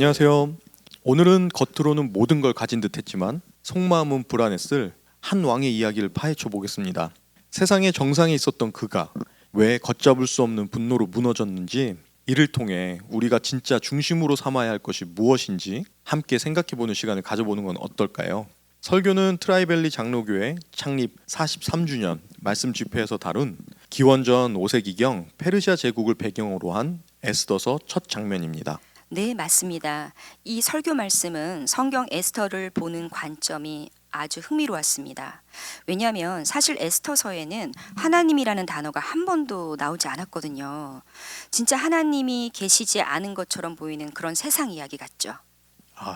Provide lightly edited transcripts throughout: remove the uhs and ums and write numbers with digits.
안녕하세요. 오늘은 겉으로는 모든 걸 가진 듯했지만 속마음은 불안했을 한 왕의 이야기를 파헤쳐 보겠습니다. 세상에 정상에 있었던 그가 왜 걷잡을 수 없는 분노로 무너졌는지, 이를 통해 우리가 진짜 중심으로 삼아야 할 것이 무엇인지 함께 생각해보는 시간을 가져보는 건 어떨까요? 설교는 트라이밸리 장로교회 창립 43주년 말씀 집회에서 다룬 기원전 5세기경 페르시아 제국을 배경으로 한 에스더서 첫 장면입니다. 네, 맞습니다. 이 설교 말씀은 성경 에스더를 보는 관점이 아주 흥미로웠습니다. 왜냐하면 사실 에스더서에는 하나님이라는 단어가 한 번도 나오지 않았거든요. 진짜 하나님이 계시지 않은 것처럼 보이는 그런 세상 이야기 같죠.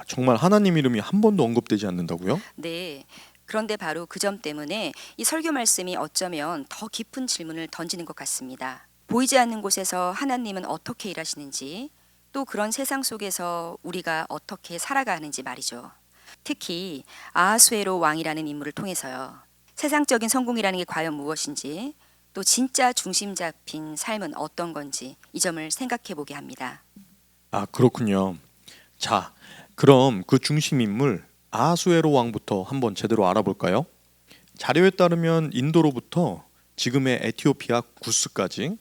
정말 하나님 이름이 한 번도 언급되지 않는다고요? 네. 그런데 바로 그 점 때문에 이 설교 말씀이 어쩌면 더 깊은 질문을 던지는 것 같습니다. 보이지 않는 곳에서 하나님은 어떻게 일하시는지, 또 그런 세상 속에서 우리가 어떻게 살아가는지 말이죠. 특히 아하수에로 왕이라는 인물을 통해서요. 세상적인 성공이라는 게 과연 무엇인지, 또 진짜 중심 잡힌 삶은 어떤 건지 이 점을 생각해 보게 합니다. 그렇군요. 자, 그럼 그 중심 인물 아하수에로 왕부터 한번 제대로 알아볼까요? 자료에 따르면 인도로부터 지금의 에티오피아 구스까지,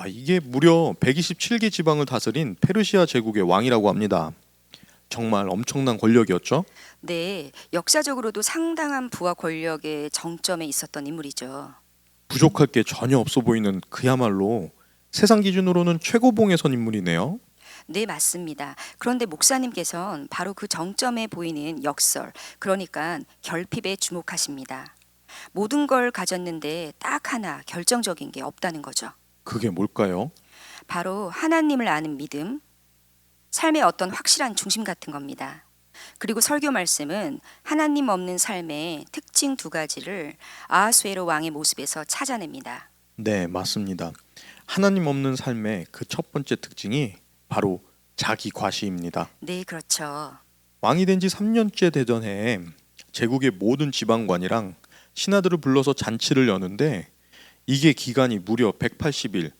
이게 무려 127개 지방을 다스린 페르시아 제국의 왕이라고 합니다. 정말 엄청난 권력이었죠? 네, 역사적으로도 상당한 부와 권력의 정점에 있었던 인물이죠. 부족할 게 전혀 없어 보이는 그야말로 세상 기준으로는 최고봉에 선 인물이네요. 네, 맞습니다. 그런데 목사님께서는 바로 그 정점에 보이는 역설, 그러니까 결핍에 주목하십니다. 모든 걸 가졌는데 딱 하나 결정적인 게 없다는 거죠. 그게 뭘까요? 바로 하나님을 아는 믿음, 삶의 어떤 확실한 중심 같은 겁니다. 그리고 설교 말씀은 하나님 없는 삶의 특징 두 가지를 아하수에로 왕의 모습에서 찾아냅니다. 네, 맞습니다. 하나님 없는 삶의 그 첫 번째 특징이 바로 자기 과시입니다. 네, 그렇죠. 왕이 된 지 3년째 되던 해에 제국의 모든 지방관이랑 신하들을 불러서 잔치를 여는데, 이게 기간이 무려 180일,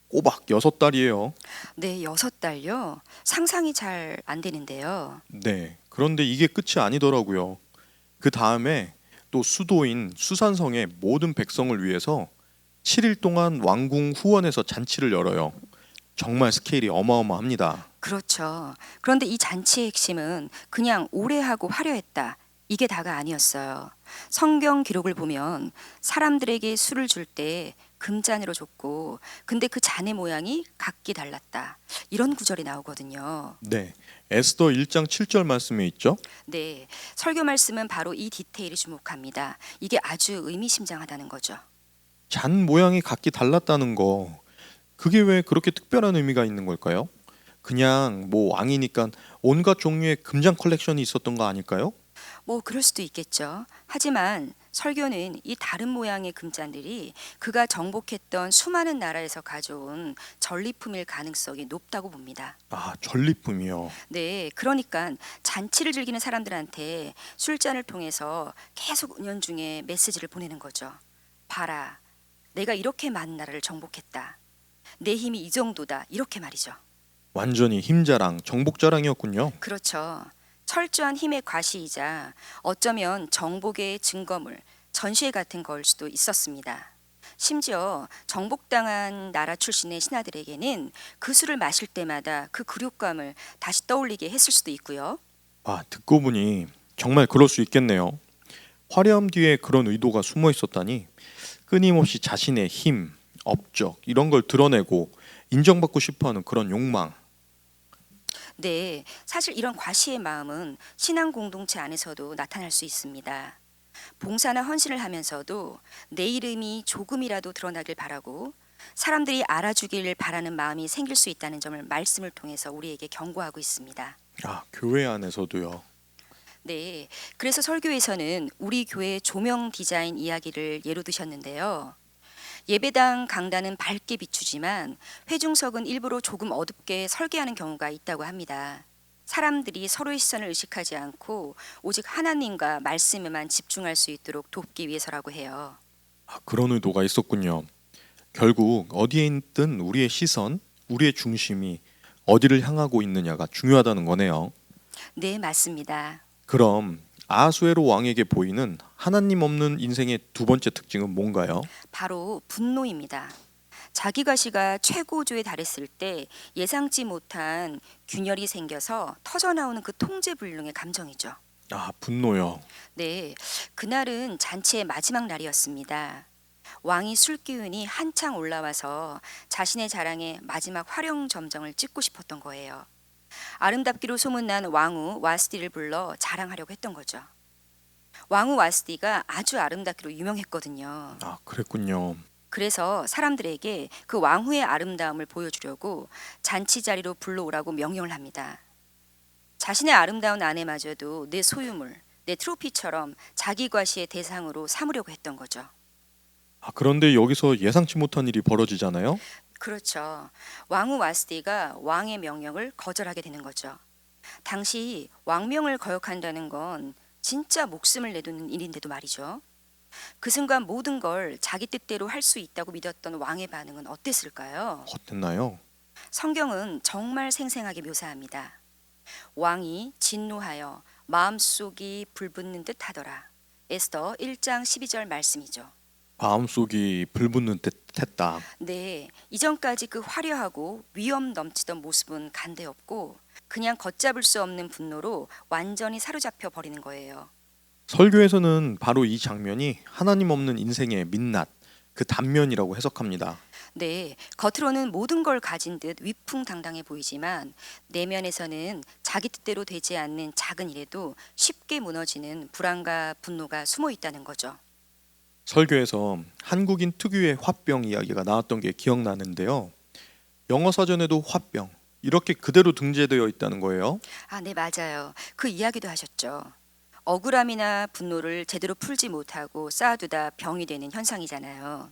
꼬박 6달이에요. 네, 6달요. 상상이 잘 안 되는데요. 네, 그런데 이게 끝이 아니더라고요. 그 다음에 또 수도인 수산성의 모든 백성을 위해서 7일 동안 왕궁 후원에서 잔치를 열어요. 정말 스케일이 어마어마합니다. 그렇죠. 그런데 이 잔치의 핵심은 그냥 오래 하고 화려했다, 이게 다가 아니었어요. 성경 기록을 보면 사람들에게 술을 줄 때 금잔으로 줬고, 근데 그 잔의 모양이 각기 달랐다, 이런 구절이 나오거든요. 네, 에스더 1장 7절 말씀에 있죠. 네, 설교 말씀은 바로 이 디테일에 주목합니다. 이게 아주 의미심장하다는 거죠. 잔 모양이 각기 달랐다는 거, 그게 왜 그렇게 특별한 의미가 있는 걸까요? 그냥 뭐 왕이니까 온갖 종류의 금장 컬렉션이 있었던 거 아닐까요? 뭐 그럴 수도 있겠죠. 하지만 설교는 이 다른 모양의 금잔들이 그가 정복했던 수많은 나라에서 가져온 전리품일 가능성이 높다고 봅니다. 전리품이요. 네, 그러니까 잔치를 즐기는 사람들한테 술잔을 통해서 계속 은연중에 메시지를 보내는 거죠. 봐라, 내가 이렇게 많은 나라를 정복했다, 내 힘이 이 정도다, 이렇게 말이죠. 완전히 힘자랑, 정복자랑이었군요. 그렇죠. 철저한 힘의 과시이자 어쩌면 정복의 증거물, 전시회 같은 걸 수도 있었습니다. 심지어 정복당한 나라 출신의 신하들에게는 그 술을 마실 때마다 그 굴욕감을 다시 떠올리게 했을 수도 있고요. 듣고 보니 정말 그럴 수 있겠네요. 화려함 뒤에 그런 의도가 숨어 있었다니, 끊임없이 자신의 힘, 업적 이런 걸 드러내고 인정받고 싶어하는 그런 욕망. 네, 사실 이런 과시의 마음은 신앙 공동체 안에서도 나타날 수 있습니다. 봉사나 헌신을 하면서도 내 이름이 조금이라도 드러나길 바라고 사람들이 알아주길 바라는 마음이 생길 수 있다는 점을 말씀을 통해서 우리에게 경고하고 있습니다. 교회 안에서도요. 네, 그래서 설교에서는 우리 교회 조명 디자인 이야기를 예로 드셨는데요. 예배당 강단은 밝게 비추지만 회중석은 일부러 조금 어둡게 설계하는 경우가 있다고 합니다. 사람들이 서로의 시선을 의식하지 않고 오직 하나님과 말씀에만 집중할 수 있도록 돕기 위해서라고 해요. 그런 의도가 있었군요. 결국 어디에 있든 우리의 시선, 우리의 중심이 어디를 향하고 있느냐가 중요하다는 거네요. 네, 맞습니다. 그럼 아하수에로 왕에게 보이는 하나님 없는 인생의 두 번째 특징은 뭔가요? 바로 분노입니다. 자기 과시가 최고조에 달했을 때 예상치 못한 균열이 생겨서 터져나오는 그 통제불능의 감정이죠. 아, 분노요. 네, 그날은 잔치의 마지막 날이었습니다. 왕이 술 기운이 한창 올라와서 자신의 자랑에 마지막 화령 점정을 찍고 싶었던 거예요. 아름답기로 소문난 왕후 와스디를 불러 자랑하려고 했던 거죠. 왕후 와스디가 아주 아름답기로 유명했거든요. 아, 그랬군요. 그래서 사람들에게 그 왕후의 아름다움을 보여주려고 잔치 자리로 불러오라고 명령을 합니다. 자신의 아름다운 아내마저도 내 소유물, 내 트로피처럼 자기 과시의 대상으로 삼으려고 했던 거죠. 아, 그런데 여기서 예상치 못한 일이 벌어지잖아요. 그렇죠. 왕후 와스디가 왕의 명령을 거절하게 되는 거죠. 당시 왕명을 거역한다는 건 진짜 목숨을 내두는 일인데도 말이죠. 그 순간 모든 걸 자기 뜻대로 할 수 있다고 믿었던 왕의 반응은 어땠을까요? 어땠나요? 성경은 정말 생생하게 묘사합니다. 왕이 진노하여 마음속이 불붙는 듯 하더라. 에스더 1장 12절 말씀이죠. 마음속이 불붙는 듯 했다. 네, 이전까지 그 화려하고 위험 넘치던 모습은 간데없고 그냥 걷잡을 수 없는 분노로 완전히 사로잡혀 버리는 거예요. 설교에서는 바로 이 장면이 하나님 없는 인생의 민낯, 그 단면이라고 해석합니다. 네, 겉으로는 모든 걸 가진 듯 위풍당당해 보이지만 내면에서는 자기 뜻대로 되지 않는 작은 일에도 쉽게 무너지는 불안과 분노가 숨어 있다는 거죠. 설교에서 한국인 특유의 화병 이야기가 나왔던 게 기억나는데요. 영어 사전에도 화병 이렇게 그대로 등재되어 있다는 거예요. 아, 네, 맞아요. 그 이야기도 하셨죠. 억울함이나 분노를 제대로 풀지 못하고 쌓아두다 병이 되는 현상이잖아요.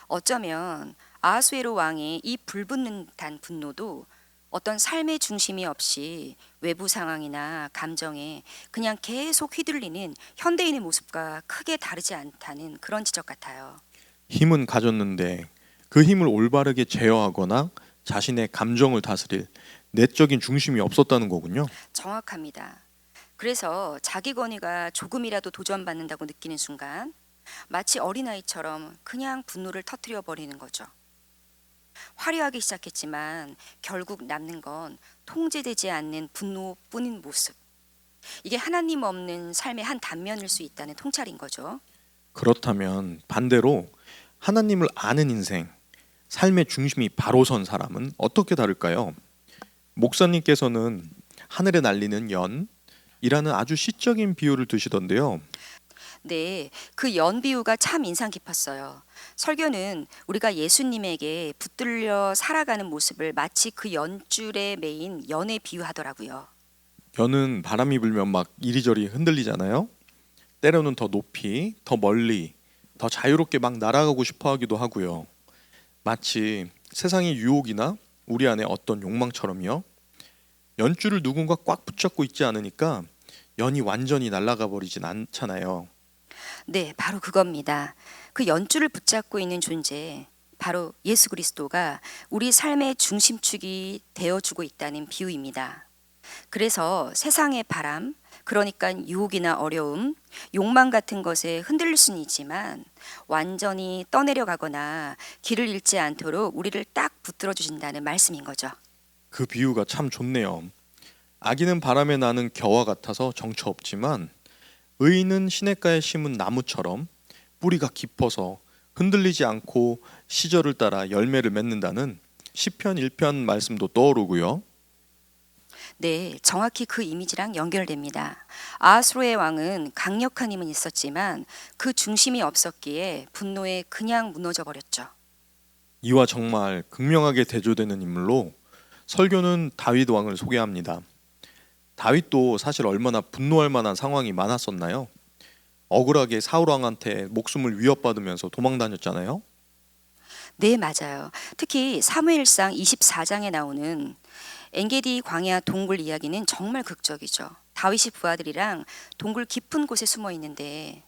어쩌면 아하수에로 왕의 이 불붙는 듯한 분노도 어떤 삶의 중심이 없이 외부 상황이나 감정에 그냥 계속 휘둘리는 현대인의 모습과 크게 다르지 않다는 그런 지적 같아요. 힘은 가졌는데 그 힘을 올바르게 제어하거나 자신의 감정을 다스릴 내적인 중심이 없었다는 거군요. 정확합니다. 그래서 자기 권위가 조금이라도 도전받는다고 느끼는 순간 마치 어린아이처럼 그냥 분노를 터뜨려 버리는 거죠. 화려하게 시작했지만 결국 남는 건 통제되지 않는 분노뿐인 모습. 이게 하나님 없는 삶의 한 단면일 수 있다는 통찰인 거죠. 그렇다면 반대로 하나님을 아는 인생, 삶의 중심이 바로 선 사람은 어떻게 다를까요? 목사님께서는 하늘에 날리는 연이라는 아주 시적인 비유를 드시던데요. 네, 그 연 비유가 참 인상 깊었어요. 설교는 우리가 예수님에게 붙들려 살아가는 모습을 마치 그 연줄에 매인 연에 비유하더라고요. 연은 바람이 불면 막 이리저리 흔들리잖아요. 때로는 더 높이, 더 멀리, 더 자유롭게 막 날아가고 싶어 하기도 하고요. 마치 세상의 유혹이나 우리 안에 어떤 욕망처럼요. 연줄을 누군가 꽉 붙잡고 있지 않으니까 연이 완전히 날아가 버리진 않잖아요. 네, 바로 그겁니다. 그 연줄을 붙잡고 있는 존재, 바로 예수 그리스도가 우리 삶의 중심축이 되어주고 있다는 비유입니다. 그래서 세상의 바람, 그러니까 유혹이나 어려움, 욕망 같은 것에 흔들릴 수는 있지만 완전히 떠내려가거나 길을 잃지 않도록 우리를 딱 붙들어 주신다는 말씀인 거죠. 그 비유가 참 좋네요. 아기는 바람에 나는 겨와 같아서 정처 없지만 의인은 시냇가에 심은 나무처럼 뿌리가 깊어서 흔들리지 않고 시절을 따라 열매를 맺는다는 시편 1편 말씀도 떠오르고요. 네, 정확히 그 이미지랑 연결됩니다. 아하수로의 왕은 강력한 힘은 있었지만 그 중심이 없었기에 분노에 그냥 무너져 버렸죠. 이와 정말 극명하게 대조되는 인물로 설교는 다윗 왕을 소개합니다. 다윗도 사실 얼마나 분노할 만한 상황이 많았었나요? 억울하게 사울 왕한테 목숨을 위협받으면서 도망 다녔잖아요. 네, 맞아요. 특히 사무엘상 24장에 나오는 엔게디 광야 동굴 이야기는 정말 극적이죠. 다윗이 부하들이랑 동굴 깊은 곳에 숨어 있는데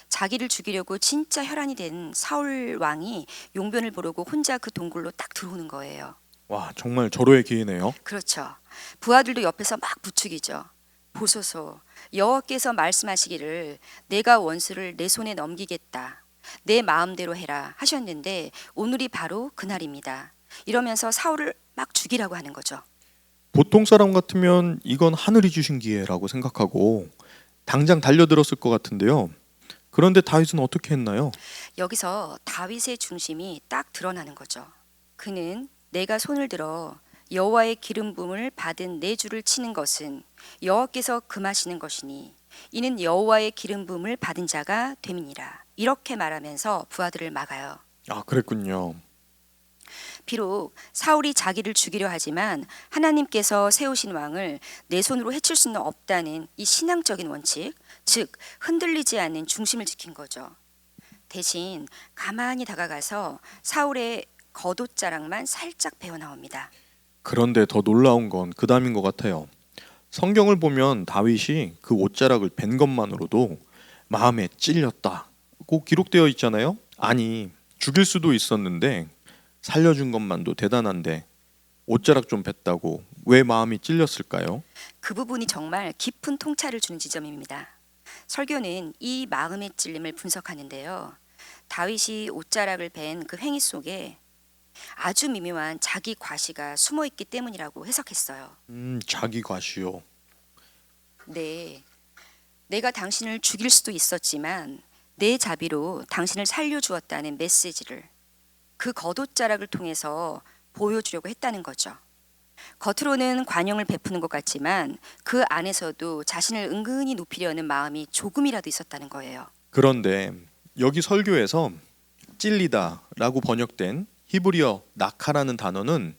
자기를 죽이려고 진짜 혈안이 된 사울 왕이 용변을 보려고 혼자 그 동굴로 딱 들어오는 거예요. 와, 정말 절호의 기회네요. 그렇죠. 부하들도 옆에서 막 부추기죠. 보소서, 여호와께서 말씀하시기를 내가 원수를 내 손에 넘기겠다. 내 마음대로 해라 하셨는데 오늘이 바로 그날입니다. 이러면서 사울을 막 죽이라고 하는 거죠. 보통 사람 같으면 이건 하늘이 주신 기회라고 생각하고 당장 달려들었을 것 같은데요. 그런데 다윗은 어떻게 했나요? 여기서 다윗의 중심이 딱 드러나는 거죠. 그는 내가 손을 들어 여호와의 기름 부음을 받은 내 주를 치는 것은 여호와께서 금하시는 것이니 이는 여호와의 기름 부음을 받은 자가 됨이니라. 이렇게 말하면서 부하들을 막아요. 아, 그랬군요. 비록 사울이 자기를 죽이려 하지만 하나님께서 세우신 왕을 내 손으로 해칠 수는 없다는 이 신앙적인 원칙, 즉 흔들리지 않는 중심을 지킨 거죠. 대신 가만히 다가가서 사울의 겉옷자락만 살짝 베어 나옵니다. 그런데 더 놀라운 건 그 다음인 것 같아요. 성경을 보면 다윗이 그 옷자락을 벤 것만으로도 마음에 찔렸다고 기록되어 있잖아요. 아니, 죽일 수도 있었는데 살려준 것만도 대단한데 옷자락 좀 뱉다고 왜 마음이 찔렸을까요? 그 부분이 정말 깊은 통찰을 주는 지점입니다. 설교는 이 마음의 찔림을 분석하는데요. 다윗이 옷자락을 벤 그 행위 속에 아주 미묘한 자기 과시가 숨어 있기 때문이라고 해석했어요. 자기 과시요. 네, 내가 당신을 죽일 수도 있었지만 내 자비로 당신을 살려주었다는 메시지를 그 겉옷자락을 통해서 보여주려고 했다는 거죠. 겉으로는 관용을 베푸는 것 같지만 그 안에서도 자신을 은근히 높이려는 마음이 조금이라도 있었다는 거예요. 그런데 여기 설교에서 찔리다라고 번역된 히브리어 나카라는 단어는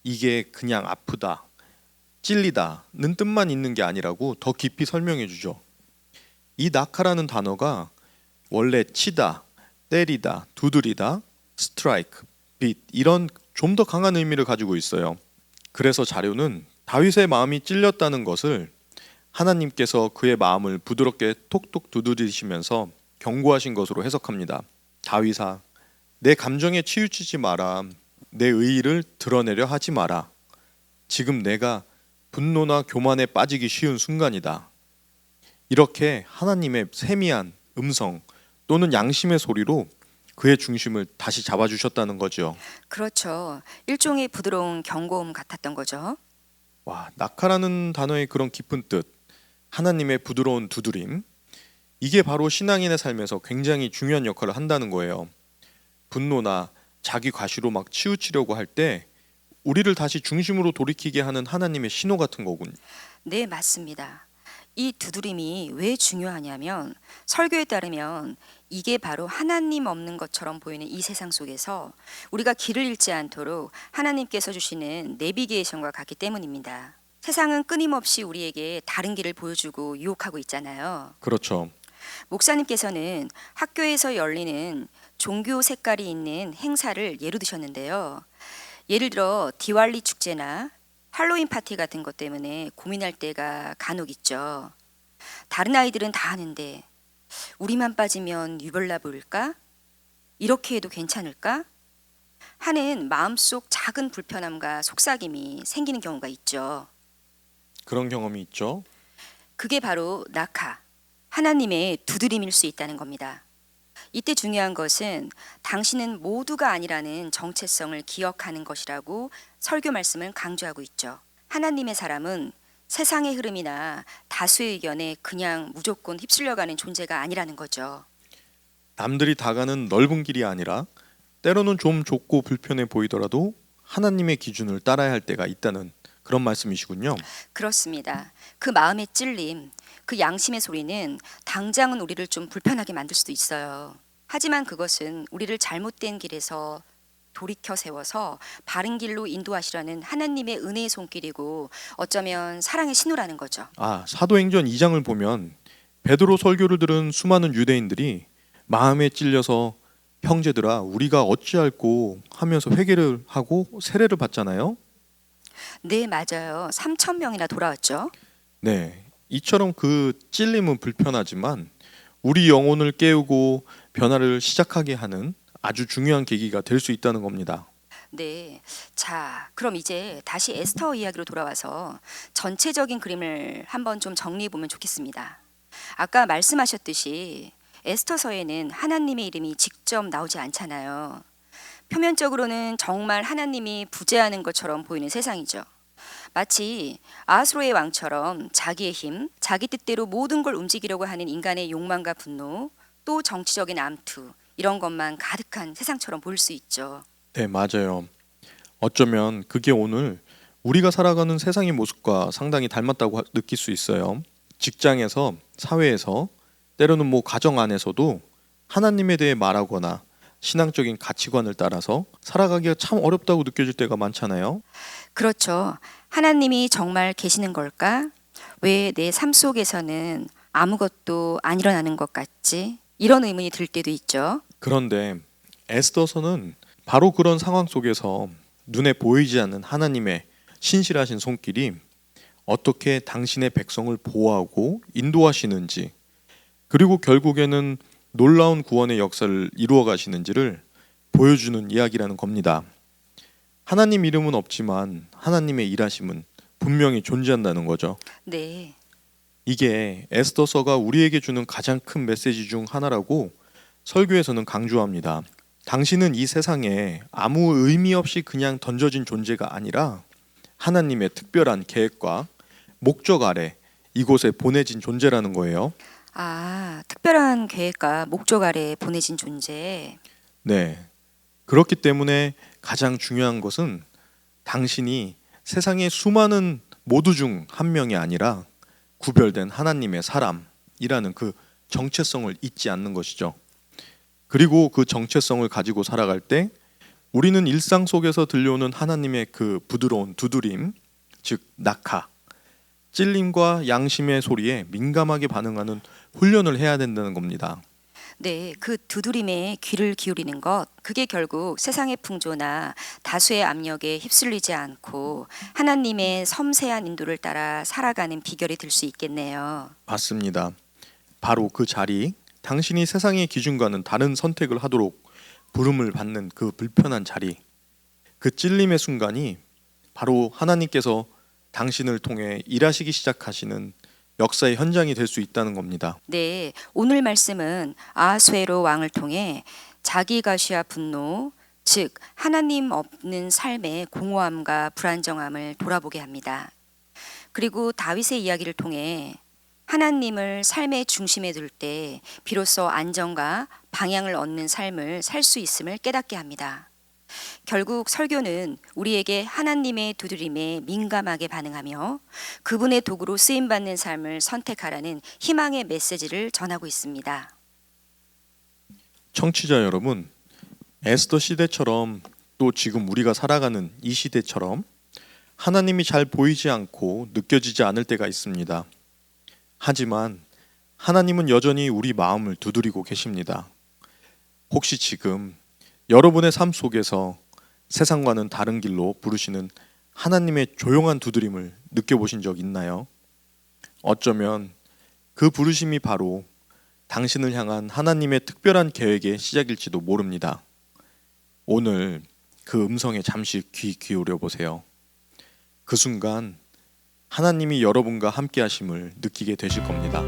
이게 그냥 아프다, 찔리다는 뜻만 있는 게 아니라고 더 깊이 설명해 주죠. 이 나카라는 단어가 원래 치다, 때리다, 두드리다, 스트라이크, 빗 이런 좀 더 강한 의미를 가지고 있어요. 그래서 자료는 다윗의 마음이 찔렸다는 것을 하나님께서 그의 마음을 부드럽게 톡톡 두드리시면서 경고하신 것으로 해석합니다. 다윗아, 내 감정에 치우치지 마라. 내 의의를 드러내려 하지 마라. 지금 내가 분노나 교만에 빠지기 쉬운 순간이다. 이렇게 하나님의 세미한 음성 또는 양심의 소리로 그의 중심을 다시 잡아주셨다는 거죠. 그렇죠. 일종의 부드러운 경고음 같았던 거죠. 와, 낙하라는 단어의 그런 깊은 뜻, 하나님의 부드러운 두드림, 이게 바로 신앙인의 삶에서 굉장히 중요한 역할을 한다는 거예요. 분노나 자기 과시로 막 치우치려고 할 때 우리를 다시 중심으로 돌이키게 하는 하나님의 신호 같은 거군요. 네, 맞습니다. 이 두드림이 왜 중요하냐면 설교에 따르면 이게 바로 하나님 없는 것처럼 보이는 이 세상 속에서 우리가 길을 잃지 않도록 하나님께서 주시는 내비게이션과 같기 때문입니다. 세상은 끊임없이 우리에게 다른 길을 보여주고 유혹하고 있잖아요. 그렇죠. 목사님께서는 학교에서 열리는 종교 색깔이 있는 행사를 예로 드셨는데요. 예를 들어 디왈리 축제나 할로윈 파티 같은 것 때문에 고민할 때가 간혹 있죠. 다른 아이들은 다 하는데 우리만 빠지면 유별나 보일까? 이렇게 해도 괜찮을까? 하는 마음속 작은 불편함과 속삭임이 생기는 경우가 있죠. 그런 경험이 있죠. 그게 바로 낙하, 하나님의 두드림일 수 있다는 겁니다. 이때 중요한 것은 당신은 모두가 아니라는 정체성을 기억하는 것이라고 설교 말씀은 강조하고 있죠. 하나님의 사람은 세상의 흐름이나 다수의 의견에 그냥 무조건 휩쓸려가는 존재가 아니라는 거죠. 남들이 다 가는 넓은 길이 아니라 때로는 좀 좁고 불편해 보이더라도 하나님의 기준을 따라야 할 때가 있다는 그런 말씀이시군요. 그렇습니다. 그 마음의 찔림, 그 양심의 소리는 당장은 우리를 좀 불편하게 만들 수도 있어요. 하지만 그것은 우리를 잘못된 길에서 돌이켜 세워서 바른 길로 인도하시라는 하나님의 은혜의 손길이고 어쩌면 사랑의 신호라는 거죠. 아, 사도행전 2장을 보면 베드로 설교를 들은 수많은 유대인들이 마음에 찔려서 형제들아 우리가 어찌할꼬 하면서 회개를 하고 세례를 받잖아요. 네, 맞아요. 3천 명이나 돌아왔죠. 네, 이처럼 그 찔림은 불편하지만 우리 영혼을 깨우고 변화를 시작하게 하는 아주 중요한 계기가 될 수 있다는 겁니다. 네. 자, 그럼 이제 다시 에스터 이야기로 돌아와서 전체적인 그림을 한번 좀 정리해 보면 좋겠습니다. 아까 말씀하셨듯이 에스터서에는 하나님의 이름이 직접 나오지 않잖아요. 표면적으로는 정말 하나님이 부재하는 것처럼 보이는 세상이죠. 마치 아하스로의 왕처럼 자기의 힘, 자기 뜻대로 모든 걸 움직이려고 하는 인간의 욕망과 분노, 또 정치적인 암투, 이런 것만 가득한 세상처럼 보일 수 있죠. 네, 맞아요. 어쩌면 그게 오늘 우리가 살아가는 세상의 모습과 상당히 닮았다고 느낄 수 있어요. 직장에서, 사회에서, 때로는 가정 안에서도 하나님에 대해 말하거나 신앙적인 가치관을 따라서 살아가기가 참 어렵다고 느껴질 때가 많잖아요. 그렇죠. 하나님이 정말 계시는 걸까? 왜 내 삶 속에서는 아무것도 안 일어나는 것 같지? 이런 의문이 들 때도 있죠. 그런데 에스더서는 바로 그런 상황 속에서 눈에 보이지 않는 하나님의 신실하신 손길이 어떻게 당신의 백성을 보호하고 인도하시는지, 그리고 결국에는 놀라운 구원의 역사를 이루어 가시는지를 보여주는 이야기라는 겁니다. 하나님 이름은 없지만 하나님의 일하심은 분명히 존재한다는 거죠. 네. 이게 에스더서가 우리에게 주는 가장 큰 메시지 중 하나라고 설교에서는 강조합니다. 당신은 이 세상에 아무 의미 없이 그냥 던져진 존재가 아니라 하나님의 특별한 계획과 목적 아래 이곳에 보내진 존재라는 거예요. 아, 특별한 계획과 목적 아래 보내진 존재. 네. 그렇기 때문에 가장 중요한 것은 당신이 세상의 수많은 모두 중 한 명이 아니라 구별된 하나님의 사람이라는 그 정체성을 잊지 않는 것이죠. 그리고 그 정체성을 가지고 살아갈 때 우리는 일상 속에서 들려오는 하나님의 그 부드러운 두드림, 즉 낙하, 찔림과 양심의 소리에 민감하게 반응하는 훈련을 해야 된다는 겁니다. 네, 그 두드림에 귀를 기울이는 것, 그게 결국 세상의 풍조나 다수의 압력에 휩쓸리지 않고 하나님의 섬세한 인도를 따라 살아가는 비결이 될 수 있겠네요. 맞습니다. 바로 그 자리, 당신이 세상의 기준과는 다른 선택을 하도록 부름을 받는 그 불편한 자리, 그 찔림의 순간이 바로 하나님께서 당신을 통해 일하시기 시작하시는 역사의 현장이 될 수 있다는 겁니다. 네, 오늘 말씀은 아하수에로 왕을 통해 자기 가시와 분노, 즉 하나님 없는 삶의 공허함과 불안정함을 돌아보게 합니다. 그리고 다윗의 이야기를 통해 하나님을 삶의 중심에 둘 때 비로소 안정과 방향을 얻는 삶을 살 수 있음을 깨닫게 합니다. 결국 설교는 우리에게 하나님의 두드림에 민감하게 반응하며 그분의 도구로 쓰임받는 삶을 선택하라는 희망의 메시지를 전하고 있습니다. 청취자 여러분, 에스더 시대처럼 또 지금 우리가 살아가는 이 시대처럼 하나님이 잘 보이지 않고 느껴지지 않을 때가 있습니다. 하지만 하나님은 여전히 우리 마음을 두드리고 계십니다. 혹시 지금 여러분의 삶 속에서 세상과는 다른 길로 부르시는 하나님의 조용한 두드림을 느껴보신 적 있나요? 어쩌면 그 부르심이 바로 당신을 향한 하나님의 특별한 계획의 시작일지도 모릅니다. 오늘 그 음성에 잠시 귀 기울여 보세요. 그 순간 하나님이 여러분과 함께 하심을 느끼게 되실 겁니다.